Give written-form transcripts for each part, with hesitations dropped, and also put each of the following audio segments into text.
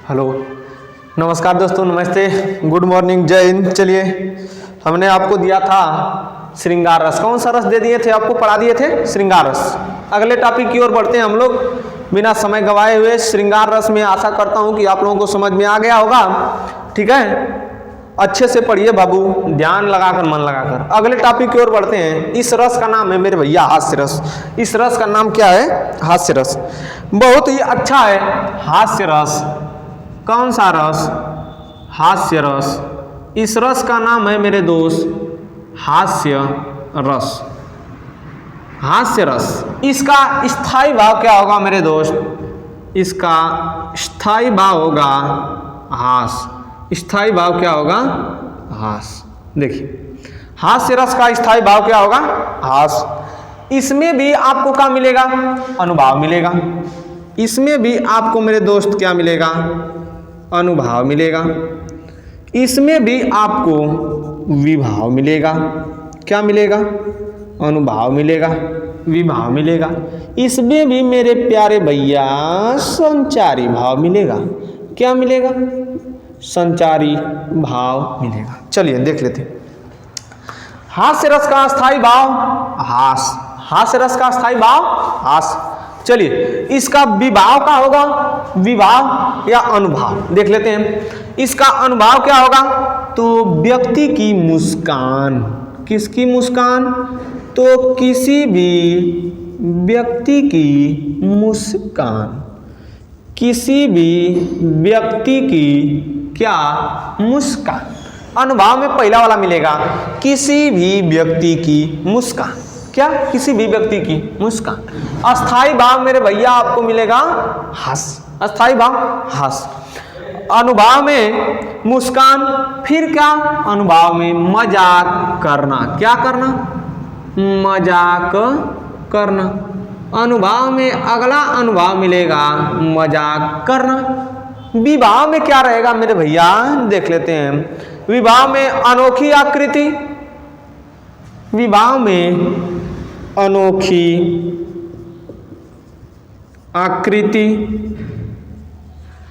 Hello, नमस्कार दोस्तों, नमस्ते, गुड मॉर्निंग, जय हिंद। चलिए, हमने आपको दिया था श्रृंगार रस। कौन सा रस दे दिए थे आपको? पढ़ा दिए थे श्रृंगार रस। अगले टॉपिक की ओर बढ़ते हैं हम लोग बिना समय गवाए हुए। श्रृंगार रस में आशा करता हूं कि आप लोगों को समझ में आ गया होगा। ठीक है, अच्छे से पढ़िए बाबू, ध्यान लगाकर, मन लगाकर। अगले टॉपिक की ओर बढ़ते हैं। इस रस का नाम है मेरे भैया हास्य रस। इस रस का नाम क्या है? हास्य रस। बहुत ही अच्छा है हास्य रस। कौन सा रस? हास्य रस। इस रस का नाम है मेरे दोस्त हास्य रस। हास्य रस। इसका स्थायी भाव क्या होगा मेरे दोस्त? इसका स्थायी भाव होगा हास्य। स्थायी भाव क्या होगा? हास्य। देखिए, हास्य रस का स्थायी भाव क्या होगा? हास्य। इसमें भी आपको क्या मिलेगा? अनुभाव मिलेगा। इसमें भी आपको मेरे दोस्त क्या मिलेगा? अनुभाव मिलेगा। इसमें भी आपको विभाव मिलेगा। क्या मिलेगा? अनुभाव मिलेगा, विभाव मिलेगा। इसमें भी मेरे प्यारे भैया संचारी भाव मिलेगा। क्या मिलेगा? संचारी भाव मिलेगा। चलिए देख लेते हैं। हास्य रस का स्थायी भाव हास्य। हास्य रस का स्थायी भाव हास्य। चलिए, इसका विभाव क्या होगा? विभाव या अनुभाव देख लेते हैं। इसका अनुभाव क्या होगा? तो व्यक्ति की मुस्कान। किसकी मुस्कान? तो किसी भी व्यक्ति की मुस्कान। किसी भी व्यक्ति की क्या? मुस्कान। अनुभाव में पहला वाला मिलेगा, किसी भी व्यक्ति की मुस्कान। क्या? किसी भी व्यक्ति की मुस्कान। अस्थाई भाव मेरे भैया आपको मिलेगा हास्य। अस्थाई भाव हास्य। अनुभाव में मुस्कान। फिर क्या? अनुभाव में मजाक करना। क्या करना? मजाक करना। अनुभाव में अगला अनुभाव मिलेगा मजाक करना। विभाव में क्या रहेगा मेरे भैया? देख लेते हैं। विभाव में अनोखी आकृति। विभाव में अनोखी आकृति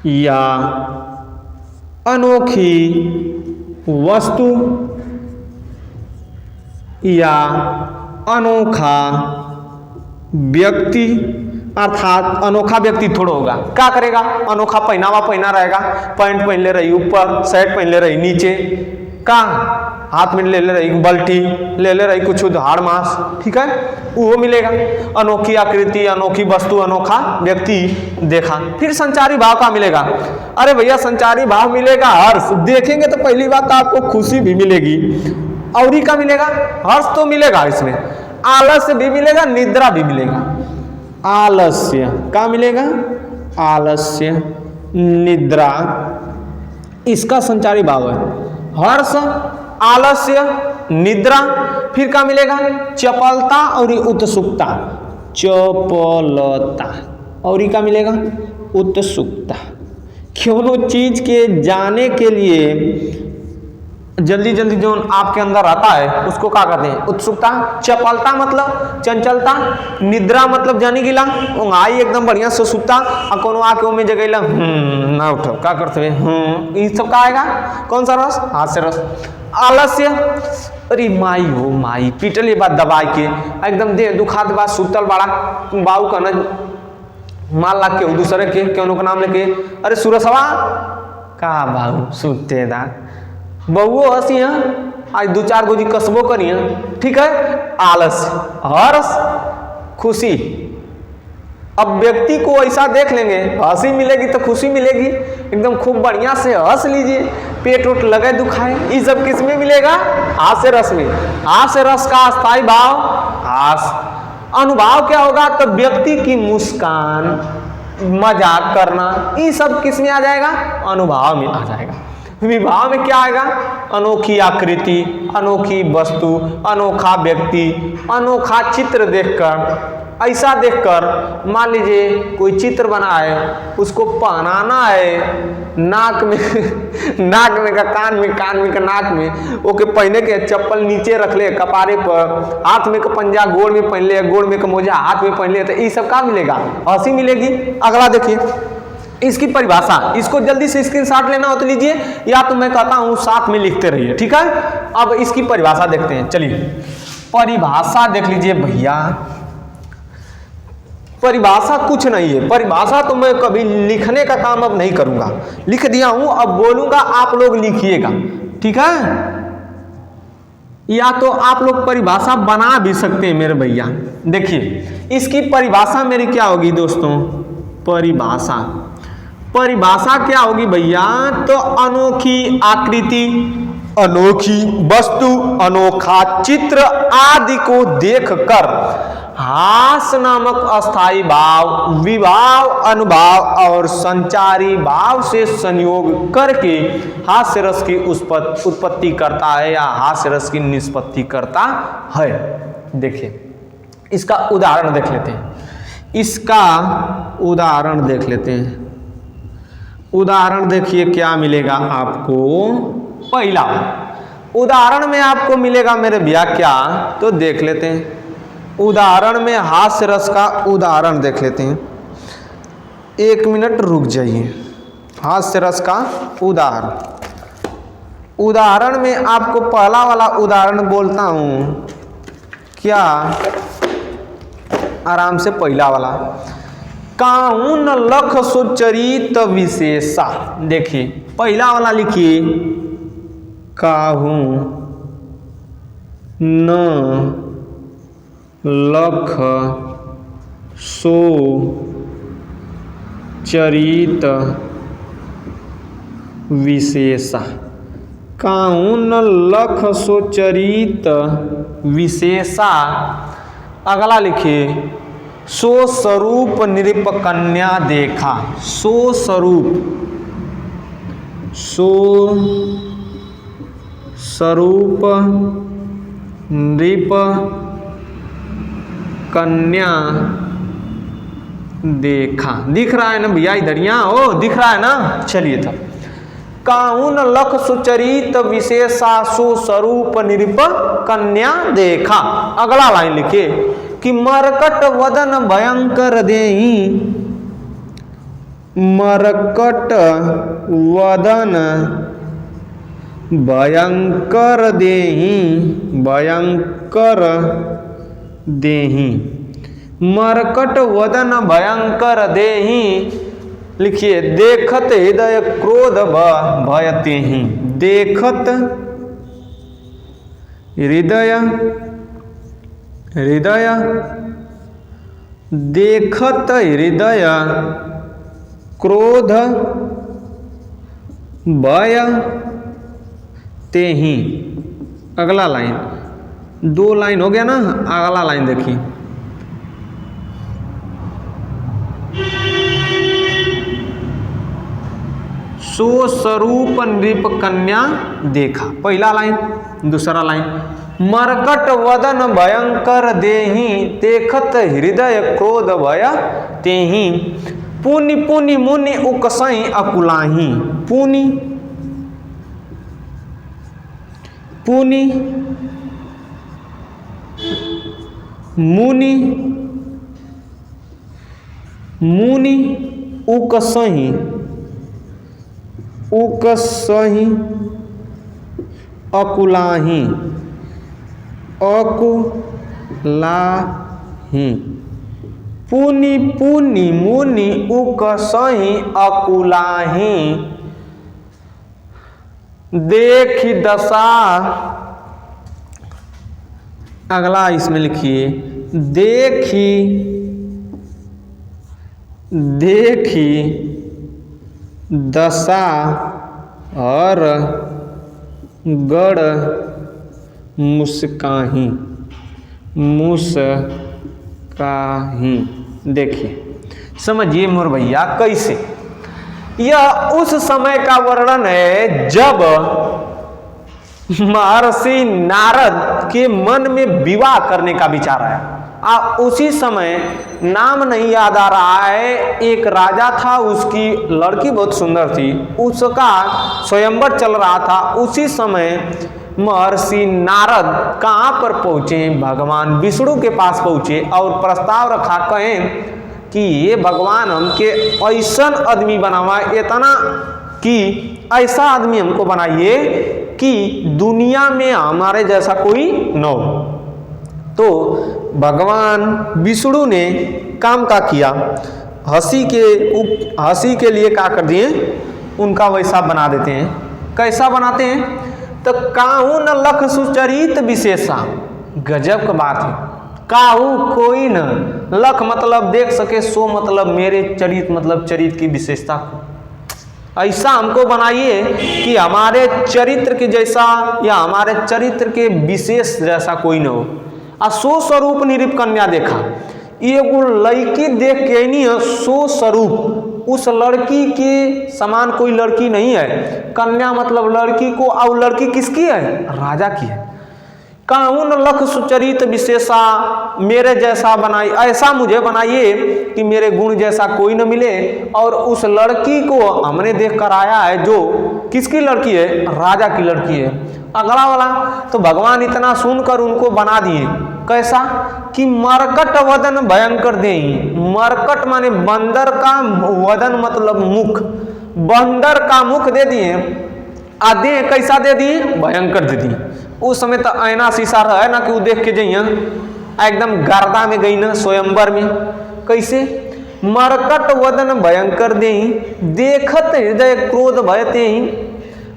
या अनोखी वस्तु या अनोखा व्यक्ति। अर्थात अनोखा व्यक्ति थोड़ा होगा। क्या करेगा? अनोखा पहनावा पहना रहेगा। पैंट पहन ले रही ऊपर, शर्ट पहन ले रही नीचे, का हाथ में ले रही बल्टी, ले रही कुछ उधार मांस। ठीक है, वो मिलेगा। अनोखी आकृति, अनोखी वस्तु, अनोखा व्यक्ति देखा। फिर संचारी भाव का मिलेगा। अरे भैया, संचारी भाव मिलेगा हर्ष। देखेंगे तो पहली बात आपको खुशी भी मिलेगी। और ही का मिलेगा? हर्ष तो मिलेगा। इसमें आलस्य भी मिलेगा, निद्रा भी मिलेगा। आलस्य क्या मिलेगा? आलस्य, निद्रा, इसका संचारी भाव है हर्ष, आलस्य, निद्रा। फिर क्या मिलेगा? चपलता और उत्सुकता। चपलता और क्या मिलेगा? उत्सुकता। क्यों चीज के जाने के लिए जल्दी जल्दी जो आपके अंदर आता है उसको क्या कहते हैं? उत्सुकता। चपलता मतलब चंचलता। निद्रा मतलब जानी गिला आई एकदम बढ़िया से सुता और कोनो आके में जगैला ना उठो, क्या करते हैं? ये सब का आएगा। कौन सा रस? हास्य रस। आलस्य। अरे माई हो माई, पीटल ये बात दबाई के एकदम दे दुखात बात सुतल बड़ा बाऊ का न माल लाग के दूसरे के क्यों का नाम लेके, अरे सुरसवा का बाऊ सुते दा बहुओ हंसी आज दो चार गोजी कसबो करी। ठीक है, आलस्य, हर्ष, खुशी। अब व्यक्ति को ऐसा देख लेंगे, हंसी मिलेगी तो खुशी मिलेगी, एकदम खूब बढ़िया से हंस लीजिए, पेट उठ लगे दुखाए। ये सब किस में मिलेगा? हास्य रस में। हास्य रस का स्थायी भाव हास्य। अनुभाव क्या होगा? तो व्यक्ति की मुस्कान, मजाक करना, ये सब किस में आ जाएगा? अनुभाव में आ जाएगा। विभाव में क्या आएगा? अनोखी आकृति, अनोखी वस्तु, अनोखा व्यक्ति, अनोखा चित्र देखकर। ऐसा देखकर मान लीजिए कोई चित्र बनाए, उसको पहनाना है नाक में नाक में का कान में का नाक में, ओके पहने के चप्पल नीचे रख ले कपारे पर, हाथ में का पंजा गोड़ में पहन ले, गोड़ में का मोजा हाथ में पहन ले, तो ये सब का मिलेगा? हंसी मिलेगी। अगला देखिए, इसकी परिभाषा, इसको जल्दी से स्क्रीनशॉट लेना हो तो लीजिए, या तो मैं कहता हूं साथ में लिखते रहिए, ठीक है। अब इसकी परिभाषा देखते हैं, चलिए परिभाषा देख लीजिए भैया। परिभाषा कुछ नहीं है, परिभाषा तो मैं कभी लिखने का काम अब नहीं करूंगा, लिख दिया हूं, अब बोलूंगा आप लोग लिखिएगा, ठीक है। या तो आप लोग परिभाषा बना भी सकते हैं मेरे भैया। देखिए इसकी परिभाषा मेरी क्या होगी दोस्तों, परिभाषा, परिभाषा क्या होगी भैया, तो अनोखी आकृति, अनोखी वस्तु, अनोखा चित्र आदि को देखकर हास नामक अस्थाई भाव, विभाव, अनुभाव और संचारी भाव से संयोग करके हास्य रस की उत्पत्ति करता है या हास्य रस की निष्पत्ति करता है। देखिए इसका उदाहरण देख लेते हैं, इसका उदाहरण देख लेते हैं। उदाहरण देखिए क्या मिलेगा आपको। पहला उदाहरण में आपको मिलेगा मेरे भैया क्या, तो देख लेते हैं। उदाहरण में हास्य रस का उदाहरण देख लेते हैं, 1 मिनट रुक जाइए। हास्य रस का उदाहरण, उदाहरण में आपको पहला वाला उदाहरण बोलता हूं क्या, आराम से पहला वाला, काहुन लख सुचरित विशेषा। देखिए पहला वाला लिखिए, काहुन न लख सो चरित विशेषा, काहुन लख सो चरित विशेषा। अगला लिखिए, सो स्वरूप नृप कन्या देखा, सो स्वरूप, सो स्वरूप नृप कन्या देखा। दिख रहा है ना भैया इधर, यहाँ ओ दिख रहा है ना। चलिए तब, काहुन लख सुचरित विशेषा सो स्वरूप नृप कन्या देखा। अगला लाइन लिखिए कि मरकट वदन भयंकर देहि, मरकट वदन भयंकर देहि, भयंकर देहि, मरकट वदन भयंकर देहि। लिखिए देखत हृदय क्रोध भयतेहि, देखत हृदय, हृदय, देखत हृदय क्रोध भय तेहि। अगला लाइन, 2 लाइन हो गया ना, अगला लाइन देखिए, सो स्वरूप नृप कन्या देखा। पहला लाइन, दूसरा लाइन, मरकट वदन भयंकर देहि, देखत हृदय क्रोध भय तेहि। पुनि पुनि मुनि उकसई अकुलाही, पुनि पुनि मुनि, मुनि उकसही, उकसही अकुलाही, अकुलाही। पुनि पुनि मुनि उकसही अकुलाही, देखि दशा। अगला इसमें लिखिए, देखी, देखी दशा और गड़ मुस्काही, मुस्काही। देखिए समझिए मोर भैया कैसे, यह उस समय का वर्णन है जब महर्षि नारद के मन में विवाह करने का विचार आया। उसी समय नाम नहीं याद आ रहा है, एक राजा था, उसकी लड़की बहुत सुंदर थी, उसका स्वयंवर चल रहा था। उसी समय महर्षि नारद कहाँ पर पहुँचे, भगवान विष्णु के पास पहुँचे और प्रस्ताव रखा, कहें कि ये भगवान हमके ऐसा आदमी बनावा, इतना कि ऐसा आदमी हमको बनाइए कि दुनिया में हमारे जैसा कोई न हो। तो भगवान विष्णु ने काम का किया, हंसी के लिए क्या कर दिए, उनका वैसा बना देते हैं। कैसा बनाते हैं? तो काहू न लख सुचरित विशेषा, गजब का बात है। काहू कोई न, लख मतलब देख सके, सो मतलब मेरे चरित मतलब चरित्र की विशेषता को ऐसा हमको बनाइए कि हमारे चरित्र के जैसा या हमारे चरित्र के विशेष जैसा कोई न हो। आ सो स्वरूप निरीप कन्या देखा, एगो लड़की देख के नहीं है, सो स्वरूप उस लड़की के समान कोई लड़की नहीं है। कन्या मतलब लड़की को, और लड़की किसकी है? राजा की है। काहून लख सुचरित विशेषा, मेरे जैसा बनाई, ऐसा मुझे बनाइए कि मेरे गुण जैसा कोई न मिले। और उस लड़की को हमने देख कर आया है जो किसकी लड़की है? राजा की लड़की है। अगला वाला तो भगवान इतना सुनकर उनको बना दिए, कैसा कि मरकट वदन भयंकर देई। मरकट माने बंदर का वदन मतलब मुख, बंदर का मुख दे दिए। आदे कैसा दे दिए? भयंकर दे दिए। उस समय तो ऐना शीशा रहा ना कि वो देख के जइया एकदम गर्दा में गई ना स्वयंवर में। कैसे? मरकट वदन भयंकर देई, देखत हृदय क्रोध भयते ही।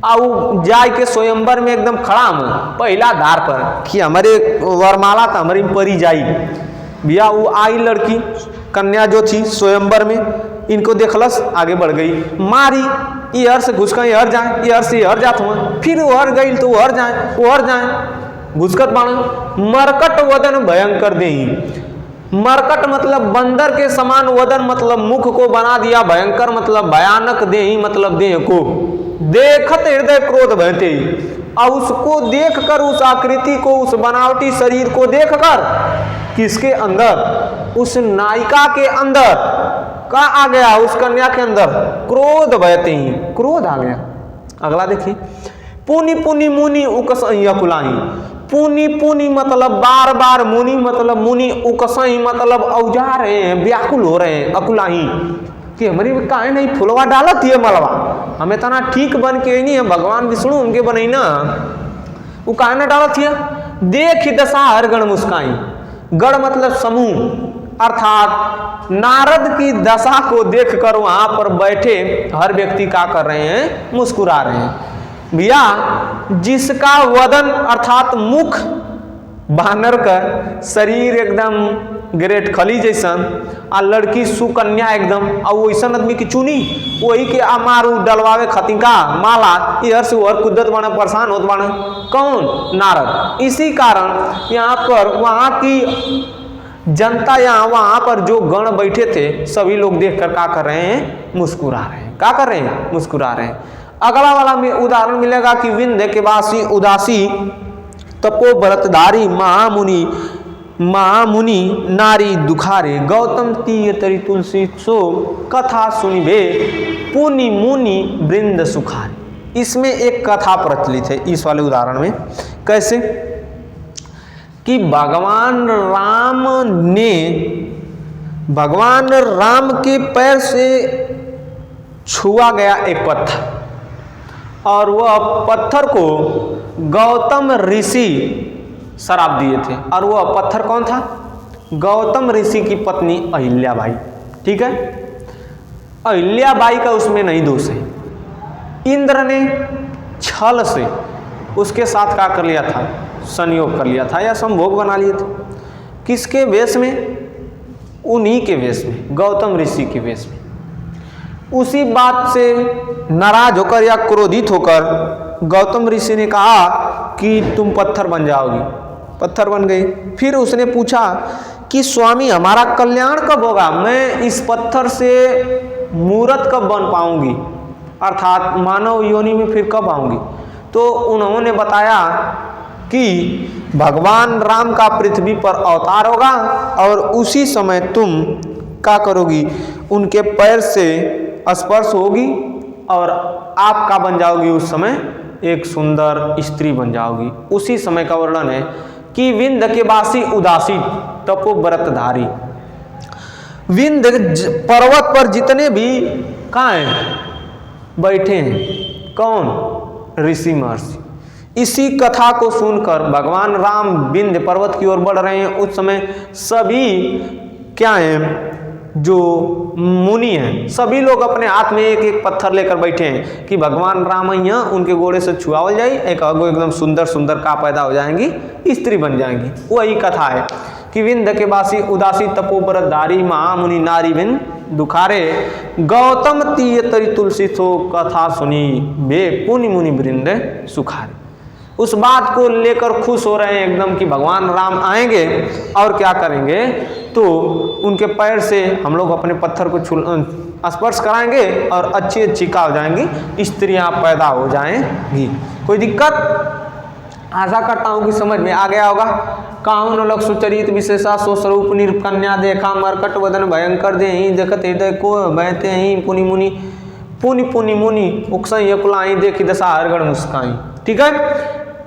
आउ जाय के स्वयंवर में एकदम खड़ा में पहला धार पर कि हमारे वरमाला तो हमारी परी जाई। भैया वो आई लड़की कन्या जो थी स्वयंवर में, इनको देखलस, आगे बढ़ गई, मारी, ये हर से घुस गई, हर जाए, ये हर से हर जात हुआ, फिर वो हर गई तो वो हर जाए, घुसकत बाण। मरकट वदन भयंकर देही, मरकट मतलब बंदर के समान, वदन मतलब मुख को बना दिया, भयंकर मतलब भयानक, देही मतलब देह को। देखत हृदय क्रोध भयते, और उसको देखकर, उस आकृति को, उस बनावटी शरीर को देखकर, किसके अंदर? उस नायिका के अंदर का आ गया, उस कन्या के अंदर क्रोध भयते ही, क्रोध आ गया। अगला देखिए, पुनि पुनि मुनि उकसई अकुलाही। पुनि पुनि मतलब बार बार, मुनि मतलब मुनि, उकसई मतलब औजा रहे हैं, व्याकुल हो रहे हैं, अकुलाही कि हमारी काहे नहीं फुलवा डालत है मलवा, हमें तना ठीक बन के नहीं है, भगवान विष्णु उनके बने ना, वो काहे ना डालत है। देख दशा हर गण मुस्काई, गण मतलब समूह, अर्थात नारद की दशा को देखकर वहां पर बैठे हर व्यक्ति क्या कर रहे हैं? मुस्कुरा रहे हैं। भैया जिसका वदन अर्थात मुख बानर का, शरीर एकदम ग्रेट खली जैसन, आ लड़की सुकन्या एकदम, और वैसा आदमी की चुनी वही के मारू डलवावे खातिर का माला, इधर से उधर कुद्दत बने, परेशान होत बने। कौन? नारद। इसी कारण यहाँ पर वहाँ की जनता, यहाँ वहाँ पर जो गण बैठे थे सभी लोग देखकर क्या कर रहे हैं? मुस्कुरा रहे हैं। क्या कर रहे हैं? मुस्कुरा रहे हैं। अगला वाला में उदाहरण मिलेगा कि विंध्य के वासी उदासी तपो व्रतधारी महामुनि नारी दुखारे, गौतम तीय तरी तुलसी सो कथा सुनिबे, पुनि मुनि वृंद सुखारे। इसमें एक कथा प्रचलित है इस वाले उदाहरण में। कैसे कि भगवान राम के पैर से छुआ गया एक पत्थर, और वह पत्थर को गौतम ऋषि श्राप दिए थे। और वह पत्थर कौन था? गौतम ऋषि की पत्नी अहिल्याबाई। ठीक है, अहिल्याबाई का उसमें नहीं दोष है। इंद्र ने छल से उसके साथ क्या कर लिया था? संयोग कर लिया था या संभोग बना लिए थे। किसके वेश में? उन्हीं के वेश में, गौतम ऋषि के वेश में। उसी बात से नाराज होकर या क्रोधित होकर गौतम ऋषि ने कहा कि तुम पत्थर बन जाओगी। पत्थर बन गई। फिर उसने पूछा कि स्वामी हमारा कल्याण कब होगा? मैं इस पत्थर से मूर्त कब बन पाऊंगी, अर्थात मानव योनि में फिर कब आऊंगी? तो उन्होंने बताया कि भगवान राम का पृथ्वी पर अवतार होगा और उसी समय तुम क्या करोगी? उनके पैर से स्पर्श होगी और आप का बन जाओगी, उस समय एक सुंदर स्त्री बन जाओगी। उसी समय का वर्णन है कि विंध्य के वासी उदासी तपो व्रतधारी। विंध्य पर्वत पर जितने भी कहाँ हैं बैठे हैं, कौन, ऋषि महर्षि। इसी कथा को सुनकर भगवान राम विंध्य पर्वत की ओर बढ़ रहे हैं। उस समय सभी क्या हैं, जो मुनि हैं, सभी लोग अपने हाथ में एक एक पत्थर लेकर बैठे हैं कि भगवान राम यहाँ उनके घोड़े से छुआवल जाए, एक अगो एकदम सुंदर सुंदर का पैदा हो जाएंगी, स्त्री बन जाएंगी। वही कथा है कि विंध्य के वासी उदासी तपोव्रतधारी महामुनि नारी बिन दुखारे, गौतम तीय तरी तुलसी थो कथा सुनी, बे पुनि मुनि वृंद सुखारे। उस बात को लेकर खुश हो रहे हैं एकदम कि भगवान राम आएंगे और क्या करेंगे, तो उनके पैर से हम लोग अपने पत्थर को स्पर्श कराएंगे और अच्छी अच्छी का हो जाएंगी, स्त्रियां पैदा हो जाएंगी। कोई दिक्कत? आशा करता हूँ कि समझ में आ गया होगा। काउन अलग सुचरित विशेषा सो स्वरूप निरकन्या देखा मरकट वदन भयंकर दे ही देखत हृदय को बहते ही पुनि मुनि पुनि पुनि मुनि उकसई यकुलाई देखी दशा हरगढ़ मुस्काई। ठीक है,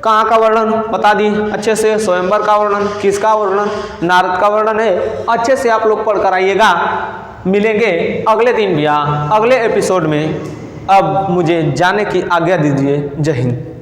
कहाँ का वर्णन बता दी अच्छे से, स्वयंवर का वर्णन, किसका वर्णन, नारद का वर्णन है। अच्छे से आप लोग पढ़ कर आइएगा। मिलेंगे अगले दिन भैया अगले एपिसोड में। अब मुझे जाने की आज्ञा दीजिए। जय हिंद।